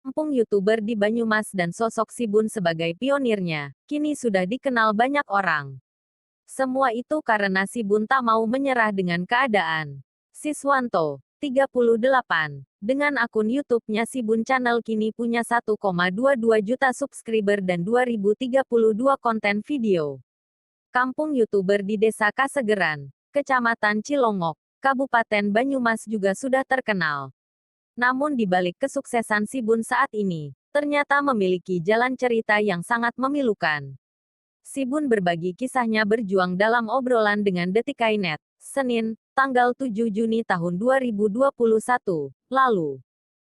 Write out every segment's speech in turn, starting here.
Kampung YouTuber di Banyumas dan sosok Sibun sebagai pionirnya, kini sudah dikenal banyak orang. Semua itu karena Sibun tak mau menyerah dengan keadaan. Siswanto, 38. Dengan akun YouTube-nya Sibun Channel kini punya 1,22 juta subscriber dan 2032 konten video. Kampung YouTuber di Desa Kasegeran, Kecamatan Cilongok, Kabupaten Banyumas juga sudah terkenal. Namun di balik kesuksesan Sibun saat ini, ternyata memiliki jalan cerita yang sangat memilukan. Sibun berbagi kisahnya berjuang dalam obrolan dengan Detikainet, Senin, tanggal 7 Juni tahun 2021, lalu.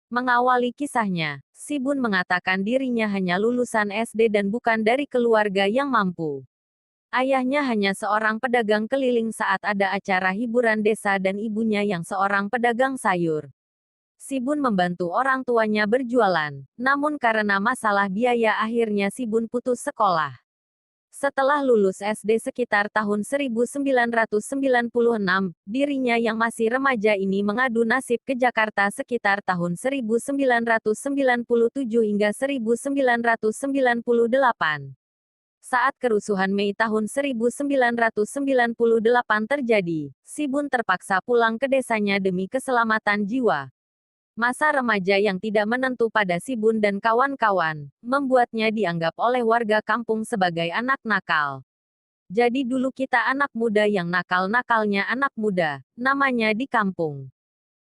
Mengawali kisahnya, Sibun mengatakan dirinya hanya lulusan SD dan bukan dari keluarga yang mampu. Ayahnya hanya seorang pedagang keliling saat ada acara hiburan desa dan ibunya yang seorang pedagang sayur. Sibun membantu orang tuanya berjualan, namun karena masalah biaya akhirnya Sibun putus sekolah. Setelah lulus SD sekitar tahun 1996, dirinya yang masih remaja ini mengadu nasib ke Jakarta sekitar tahun 1997 hingga 1998. Saat kerusuhan Mei tahun 1998 terjadi, Sibun terpaksa pulang ke desanya demi keselamatan jiwa. Masa remaja yang tidak menentu pada Sibun dan kawan-kawan, membuatnya dianggap oleh warga kampung sebagai anak nakal. Jadi dulu kita anak muda yang nakal-nakalnya anak muda, namanya di kampung.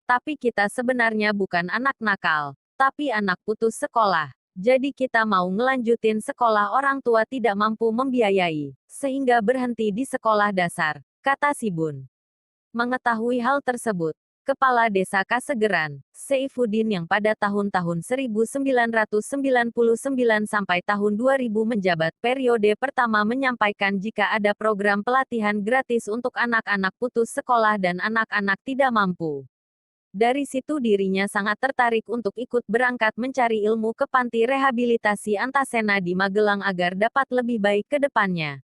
Tapi kita sebenarnya bukan anak nakal, tapi anak putus sekolah. Jadi kita mau ngelanjutin sekolah orang tua tidak mampu membiayai, sehingga berhenti di sekolah dasar, kata Sibun. Mengetahui hal tersebut, Kepala Desa Kasegeran, Seifuddin yang pada tahun-tahun 1999 sampai tahun 2000 menjabat periode pertama menyampaikan jika ada program pelatihan gratis untuk anak-anak putus sekolah dan anak-anak tidak mampu. Dari situ dirinya sangat tertarik untuk ikut berangkat mencari ilmu ke panti rehabilitasi Antasena di Magelang agar dapat lebih baik ke depannya.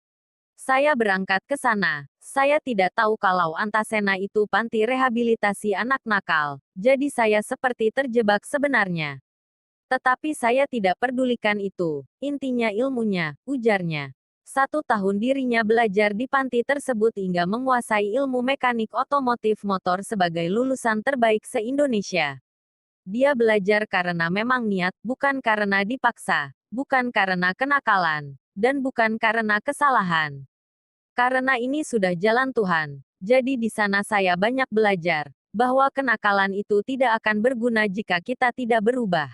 Saya berangkat ke sana. Saya tidak tahu kalau Antasena itu panti rehabilitasi anak nakal, jadi saya seperti terjebak sebenarnya. Tetapi saya tidak pedulikan itu, intinya ilmunya, ujarnya. 1 tahun dirinya belajar di panti tersebut hingga menguasai ilmu mekanik otomotif motor sebagai lulusan terbaik se-Indonesia. Dia belajar karena memang niat, bukan karena dipaksa, bukan karena kenakalan, dan bukan karena kesalahan. Karena ini sudah jalan Tuhan, jadi di sana saya banyak belajar, bahwa kenakalan itu tidak akan berguna jika kita tidak berubah.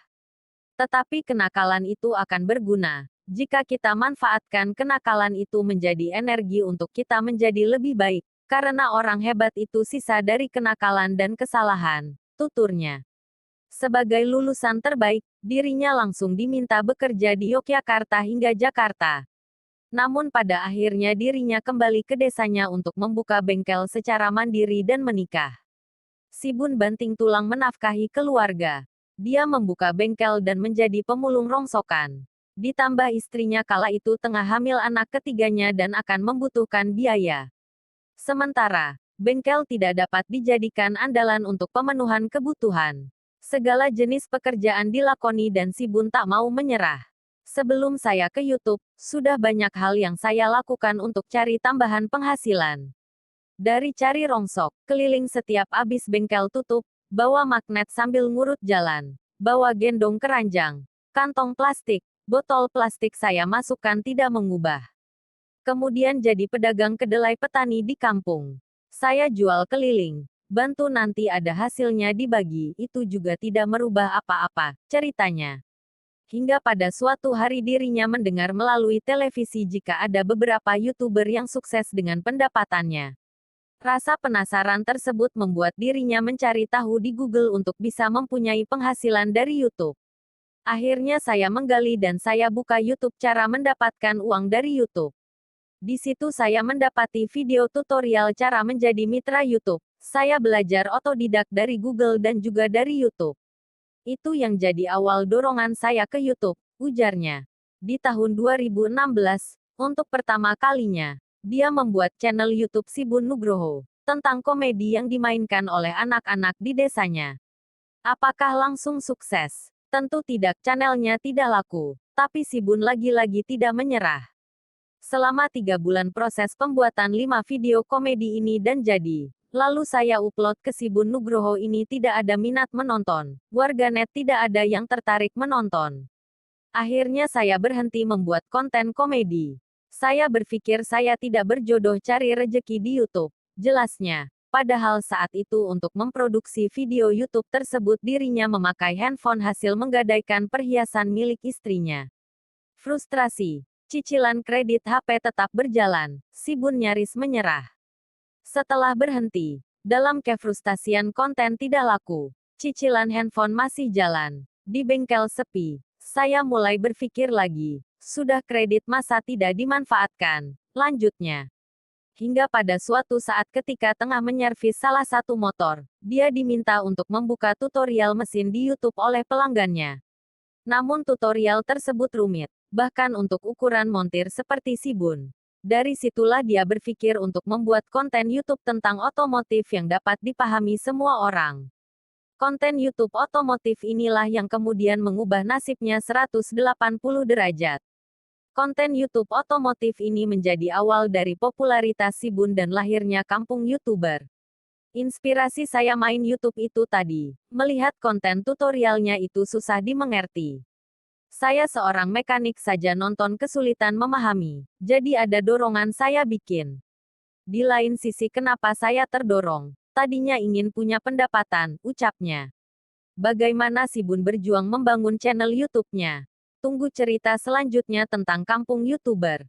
Tetapi kenakalan itu akan berguna, jika kita manfaatkan kenakalan itu menjadi energi untuk kita menjadi lebih baik, karena orang hebat itu sisa dari kenakalan dan kesalahan, tuturnya. Sebagai lulusan terbaik, dirinya langsung diminta bekerja di Yogyakarta hingga Jakarta. Namun pada akhirnya dirinya kembali ke desanya untuk membuka bengkel secara mandiri dan menikah. Sibun banting tulang menafkahi keluarga. Dia membuka bengkel dan menjadi pemulung rongsokan. Ditambah istrinya kala itu tengah hamil anak ketiganya dan akan membutuhkan biaya. Sementara, bengkel tidak dapat dijadikan andalan untuk pemenuhan kebutuhan. Segala jenis pekerjaan dilakoni dan Sibun tak mau menyerah. Sebelum saya ke YouTube, sudah banyak hal yang saya lakukan untuk cari tambahan penghasilan. Dari cari rongsok, keliling setiap abis bengkel tutup, bawa magnet sambil ngurut jalan, bawa gendong keranjang, kantong plastik, botol plastik saya masukkan tidak mengubah. Kemudian jadi pedagang kedelai petani di kampung. Saya jual keliling, bantu nanti ada hasilnya dibagi, itu juga tidak merubah apa-apa, ceritanya. Hingga pada suatu hari dirinya mendengar melalui televisi jika ada beberapa YouTuber yang sukses dengan pendapatannya. Rasa penasaran tersebut membuat dirinya mencari tahu di Google untuk bisa mempunyai penghasilan dari YouTube. Akhirnya saya menggali dan saya buka YouTube cara mendapatkan uang dari YouTube. Di situ saya mendapati video tutorial cara menjadi mitra YouTube. Saya belajar otodidak dari Google dan juga dari YouTube. Itu yang jadi awal dorongan saya ke YouTube, ujarnya. Di tahun 2016, untuk pertama kalinya, dia membuat channel YouTube Sibun Nugroho, tentang komedi yang dimainkan oleh anak-anak di desanya. Apakah langsung sukses? Tentu tidak, channelnya tidak laku. Tapi si Bun lagi-lagi tidak menyerah. Selama 3 bulan proses pembuatan 5 video komedi ini dan jadi. Lalu saya upload ke si Bun Nugroho ini tidak ada minat menonton. Warganet tidak ada yang tertarik menonton. Akhirnya saya berhenti membuat konten komedi. Saya berpikir saya tidak berjodoh cari rejeki di YouTube. Jelasnya. Padahal saat itu untuk memproduksi video YouTube tersebut dirinya memakai handphone hasil menggadaikan perhiasan milik istrinya. Frustrasi. Cicilan kredit HP tetap berjalan. Si Bun nyaris menyerah. Setelah berhenti, dalam kefrustasian konten tidak laku, cicilan handphone masih jalan. Di bengkel sepi, saya mulai berpikir lagi. Sudah kredit masa tidak dimanfaatkan. Lanjutnya. Hingga pada suatu saat ketika tengah menyervis salah satu motor, dia diminta untuk membuka tutorial mesin di YouTube oleh pelanggannya. Namun tutorial tersebut rumit, bahkan untuk ukuran montir seperti si Bun. Dari situlah dia berpikir untuk membuat konten YouTube tentang otomotif yang dapat dipahami semua orang. Konten YouTube otomotif inilah yang kemudian mengubah nasibnya 180 derajat. Konten YouTube otomotif ini menjadi awal dari popularitas si Bun dan lahirnya kampung YouTuber. Inspirasi saya main YouTube itu tadi, melihat konten tutorialnya itu susah dimengerti. Saya seorang mekanik saja nonton kesulitan memahami, jadi ada dorongan saya bikin. Di lain sisi kenapa saya terdorong? Tadinya ingin punya pendapatan, ucapnya. Bagaimana si Bun berjuang membangun channel YouTube-nya? Tunggu cerita selanjutnya tentang kampung YouTuber.